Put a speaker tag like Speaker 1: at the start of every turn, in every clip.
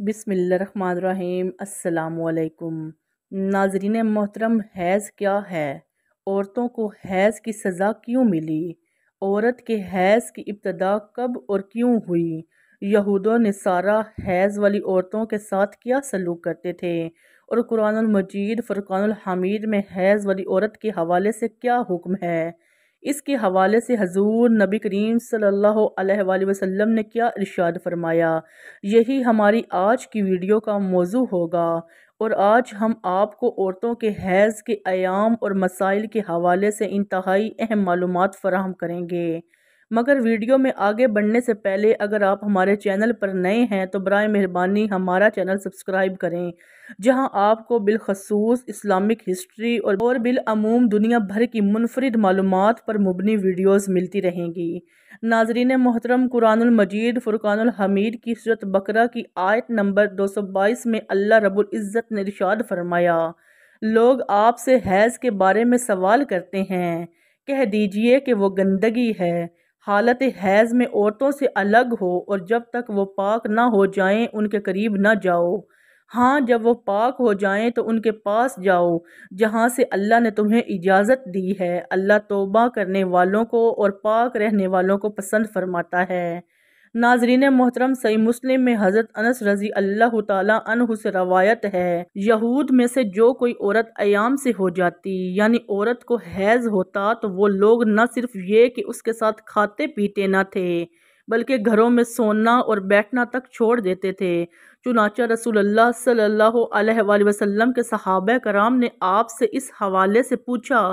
Speaker 1: बिस्मिल्लाहिर्रहमानिर्रहीम। अस्सलामुअलैकुम। नाज़रीन मोहतरम, हैज़ क्या है? औरतों को हैज़ की सज़ा क्यों मिली? औरत के हैज़ की इब्तदा कब और क्यों हुई? यहूद व नसारा हैज़ वाली औरतों के साथ क्या सलूक करते थे? और कुरानुल मजीद फुरकानुल हमीद में हैज़ वाली औरत के हवाले से क्या हुक्म है? इसके हवाले से हजूर नबी करीम सल्लल्लाहु अलैहि वसल्लम ने क्या इरशाद फरमाया, यही हमारी आज की वीडियो का मौजू होगा। और आज हम आपको औरतों के हैज़ के अयाम और मसाइल के हवाले से इंतहाई अहम मालूमात फराहम करेंगे। मगर वीडियो में आगे बढ़ने से पहले अगर आप हमारे चैनल पर नए हैं तो बराए मेहरबानी हमारा चैनल सब्सक्राइब करें, जहां आपको बिलखसूस इस्लामिक हिस्ट्री और बिलअमूम दुनिया भर की मुनफरिद मालूमात पर मुबनी वीडियोज़ मिलती रहेंगी। नाजरीन मोहतरम, कुरानुल मजीद फुरकानुल हमीद की सूरत बकरा की आयत नंबर 222 में अल्लाह रब्बुल इज़्ज़त ने इरशाद फरमाया, लोग आपसे हैज़ के बारे में सवाल करते हैं, कह दीजिए कि वो गंदगी है। हालत हैज़ में औरतों से अलग हो और जब तक वो पाक ना हो जाएं उनके करीब ना जाओ। हाँ, जब वो पाक हो जाएं तो उनके पास जाओ जहाँ से अल्लाह ने तुम्हें इजाज़त दी है। अल्लाह तौबा करने वालों को और पाक रहने वालों को पसंद फरमाता है। नाजरीन मोहतरम, सही मुस्लिम में हज़रत अनस रज़ी अल्लाह ताला अन्हु से रवायत है, यहूद में से जो कोई औरत अयाम से हो जाती यानी औरत को हैज़ होता तो वो लोग न सिर्फ ये कि उसके साथ खाते पीते न थे बल्कि घरों में सोना और बैठना तक छोड़ देते थे। चुनांचे रसूलुल्लाह सल्लल्लाहु अलैहि वसल्लम के सहाबा कराम ने आपसे इस हवाले से पूछा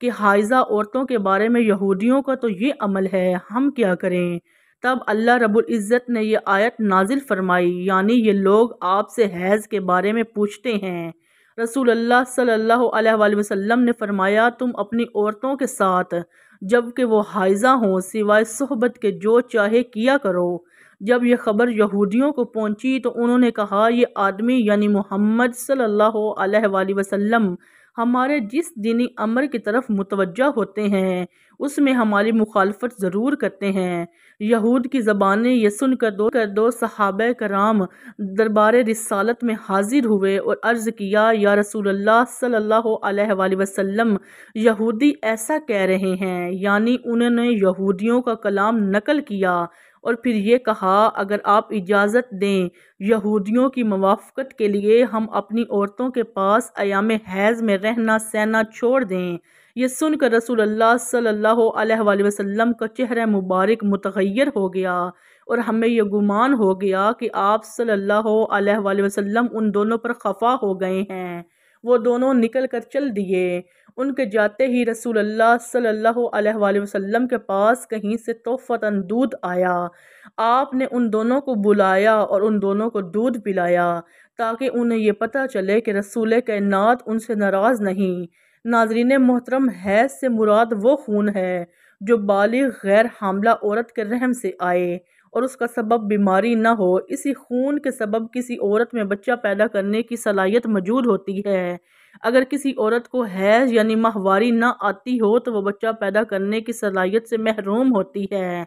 Speaker 1: कि हाइज़ा औरतों के बारे में यहूदियों का तो ये अमल है, हम क्या करें? तब अल्लाह रब्बुल इज़्ज़त ने ये आयत नाजिल फरमाई, यानी ये लोग आपसे हैज़ के बारे में पूछते हैं। रसूलुल्लाह सल्लल्लाहु अलैहि वसल्लम ने फरमाया, तुम अपनी औरतों के साथ जबकि वो हाइज़ा हों सिवाय सोहबत के जो चाहे किया करो। जब ये खबर यहूदियों को पहुंची तो उन्होंने कहा, ये आदमी यानी मोहम्मद सल्लल्लाहु अलैहि वसल्लम हमारे जिस दीनी अमर की तरफ मुतवज्जा होते हैं उसमें हमारी मुखालफत ज़रूर करते हैं। यहूद की ज़बानें ये सुनकर दो सहाबा कराम दरबार रिसालत में हाजिर हुए और अर्ज़ किया, या रसूलल्लाह सल्लल्लाहु अलैहि वसल्लम, यहूदी ऐसा कह रहे हैं। यानी उन्होंने यहूदियों का कलाम नकल किया और फिर ये कहा, अगर आप इजाज़त दें यहूदियों की मुवाफ़क़त के लिए हम अपनी औरतों के पास अयामे हैज़ में रहना सहना छोड़ दें। ये सुनकर रसूलुल्लाह सल्लल्लाहु अलैहि वसल्लम का चेहरा मुबारक मुतग़य्यर हो गया और हमें यह गुमान हो गया कि आप सल्लल्लाहु अलैहि वसल्लम उन दोनों पर खफा हो गए हैं। वो दोनों निकल कर चल दिए। उनके जाते ही रसूलुल्लाह सल्लल्लाहु अलैहि वसल्लम के पास कहीं से तोहफ़तन दूध आया। आपने उन दोनों को बुलाया और उन दोनों को दूध पिलाया ताकि उन्हें ये पता चले कि रसूल कायनात उनसे नाराज़ नहीं। नाज़रीन मोहतरम, हैज़ से मुराद वो खून है जो बालिग गैर हामला औरत के रहम से आए और उसका सबब बीमारी न हो। इसी खून के सबब किसी औरत में बच्चा पैदा करने की सलाहियत मौजूद होती है। अगर किसी औरत को हैज़ यानी माहवारी न आती हो तो वह बच्चा पैदा करने की सलाहियत से महरूम होती है।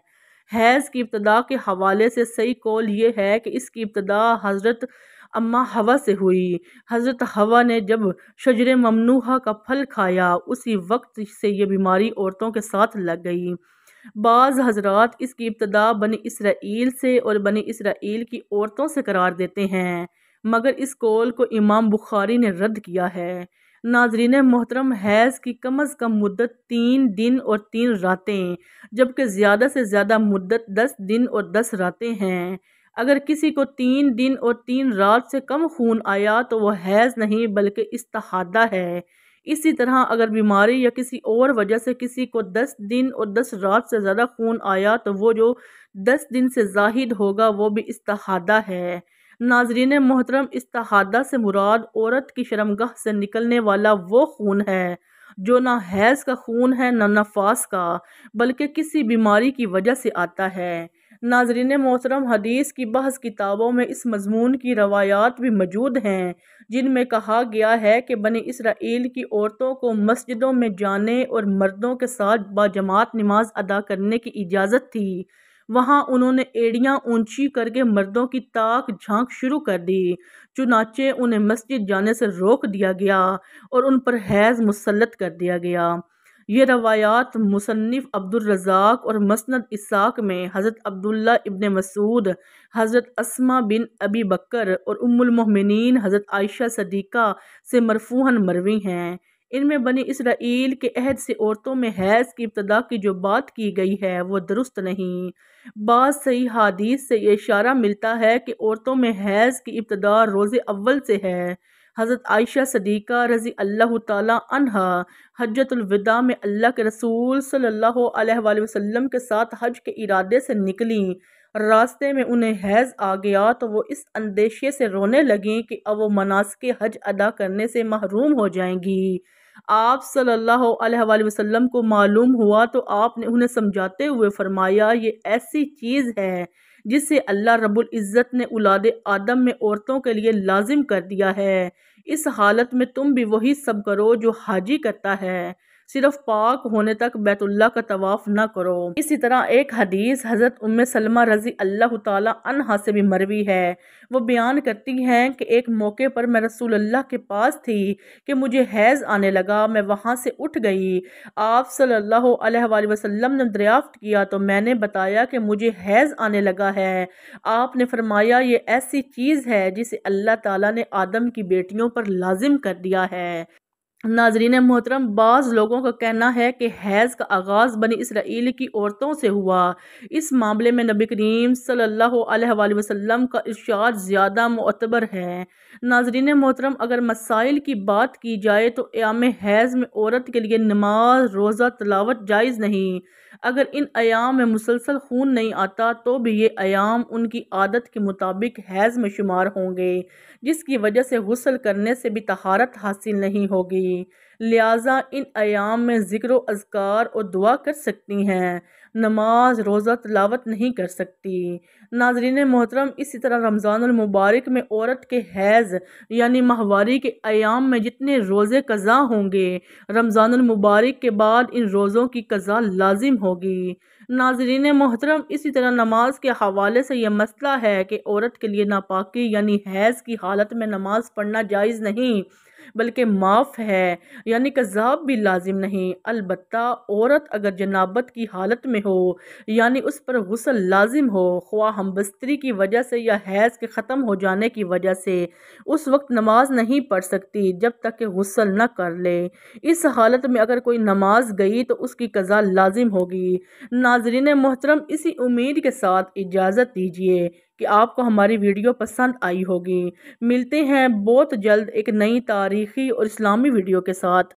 Speaker 1: हैज़ की इब्तदा के हवाले से सही कौल ये है कि इसकी इब्तदा हज़रत अम्मा हवा से हुई। हज़रत हवा ने जब शजरे ममनूहा का फल खाया उसी वक्त से ये बीमारी औरतों के साथ लग गई। बाज़ हजरात इसकी इब्तदा बनी इसराइल से और बनी इसराइल की औरतों से करार देते हैं, मगर इस कौल को इमाम बुखारी ने रद्द किया है। नाजरीन मोहतरम, हैज़ की कम अज़ कम मुद्दत 3 दिन और 3 रातें जबकि ज़्यादा से ज़्यादा मुद्दत 10 दिन और 10 रातें हैं। अगर किसी को 3 दिन और 3 रात से कम खून आया तो वह हैज़ नहीं बल्कि इस्तिहादा है। इसी तरह अगर बीमारी या किसी और वजह से किसी को 10 दिन और 10 रात से ज़्यादा खून आया तो वो जो 10 दिन से ज़ाहिद होगा वो भी इस्तिहादा है। नाजरीन मोहतरम, इस्तिहादा से मुराद औरत की शर्मगाह से निकलने वाला वो खून है जो ना हैज़ का खून है ना नफास का, बल्कि किसी बीमारी की वजह से आता है। नाजरीन मोहतरम, हदीस की बहस किताबों में इस मजमून की रवायात भी मौजूद हैं जिनमें कहा गया है कि बनी इसराइल की औरतों को मस्जिदों में जाने और मर्दों के साथ बाजमात नमाज अदा करने की इजाज़त थी। وہاں انہوں نے ایڑیاں اونچی کر کے مردوں کی تاک جھانک شروع کر دی، چنانچہ انہیں مسجد جانے سے روک دیا گیا اور ان پر حیض مسلط کر دیا گیا۔ یہ روایات مصنف عبدالرزاق اور مسند اسحاق میں حضرت عبداللہ ابن مسعود، حضرت اسماء بن ابی بکر اور ام المؤمنین حضرت عائشہ صدیقہ سے مرفوعاً مروی ہیں۔ ان میں بنی اسرائیل کے عہد سے عورتوں میں حیض کی ابتدا کی جو بات کی گئی ہے وہ درست نہیں۔ بعض صحیح حدیث سے یہ اشارہ ملتا ہے کہ عورتوں میں حیض کی ابتدا روز اول سے ہے۔ حضرت عائشہ صدیقہ رضی اللہ تعالیٰ عنہا حجۃ الوداع میں اللہ کے رسول صلی اللہ علیہ وآلہ وسلم کے ساتھ حج کے ارادے سے نکلیں۔ راستے میں انہیں حیض آ گیا تو وہ اس اندیشے سے رونے لگیں کہ اب وہ مناسک حج ادا کرنے سے محروم ہو جائیں گی۔ آپ صلی اللہ علیہ وآلہ وسلم کو معلوم ہوا تو آپ نے انہیں سمجھاتے ہوئے فرمایا، یہ ایسی چیز ہے جسے اللہ رب العزت نے اولاد آدم میں عورتوں کے لیے لازم کر دیا ہے۔ اس حالت میں تم بھی وہی سب کرو جو حاجی کرتا ہے، صرف پاک ہونے تک بیت اللہ کا طواف نہ کرو۔ اسی طرح ایک حدیث حضرت ام سلمہ رضی اللہ تعالی عنہا سے بھی مروی ہے۔ وہ بیان کرتی ہیں کہ ایک موقع پر میں رسول اللہ کے پاس تھی کہ مجھے حیض آنے لگا، میں وہاں سے اٹھ گئی۔ آپ صلی اللہ علیہ وآلہ وسلم نے دریافت کیا تو میں نے بتایا کہ مجھے حیض آنے لگا ہے۔ آپ نے فرمایا، یہ ایسی چیز ہے جسے اللہ تعالیٰ نے آدم کی بیٹیوں پر لازم کر دیا ہے۔ ناظرین محترم، بعض لوگوں کا کہنا ہے کہ حیض کا آغاز بنی اسرائیل کی عورتوں سے ہوا۔ اس معاملے میں نبی کریم صلی اللہ علیہ وآلہ وسلم کا ارشاد زیادہ معتبر ہے۔ ناظرین محترم، اگر مسائل کی بات کی جائے تو ایام حیض میں عورت کے لیے نماز، روزہ، تلاوت جائز نہیں۔ اگر ان ایام میں مسلسل خون نہیں آتا تو بھی یہ ایام ان کی عادت کے مطابق حیض میں شمار ہوں گے، جس کی وجہ سے غسل کرنے سے بھی طہارت حاصل نہیں ہوگی۔ لہٰذا ان ایام میں ذکر و اذکار اور دعا کر سکتی ہیں، نماز، روزہ، تلاوت نہیں کر سکتی۔ ناظرین محترم، اسی طرح رمضان المبارک میں عورت کے حیض یعنی ماہواری کے ایام میں جتنے روزے قضا ہوں گے، رمضان المبارک کے بعد ان روزوں کی قضا لازم ہوگی۔ ناظرین محترم، اسی طرح نماز کے حوالے سے یہ مسئلہ ہے کہ عورت کے لیے ناپاکی یعنی حیض کی حالت میں نماز پڑھنا جائز نہیں بلکہ معاف ہے، یعنی قضا بھی لازم نہیں۔ البتہ عورت اگر جنابت کی حالت میں ہو یعنی اس پر غسل لازم ہو، خواہ ہم بستری کی وجہ سے یا حیض کے ختم ہو جانے کی وجہ سے، اس وقت نماز نہیں پڑھ سکتی جب تک کہ غسل نہ کر لے۔ اس حالت میں اگر کوئی نماز گئی تو اس کی قضا لازم ہوگی۔ ناظرین محترم، اسی امید کے ساتھ اجازت دیجیے کہ آپ کو ہماری ویڈیو پسند آئی ہوگی۔ ملتے ہیں بہت جلد ایک نئی تاریخی اور اسلامی ویڈیو کے ساتھ۔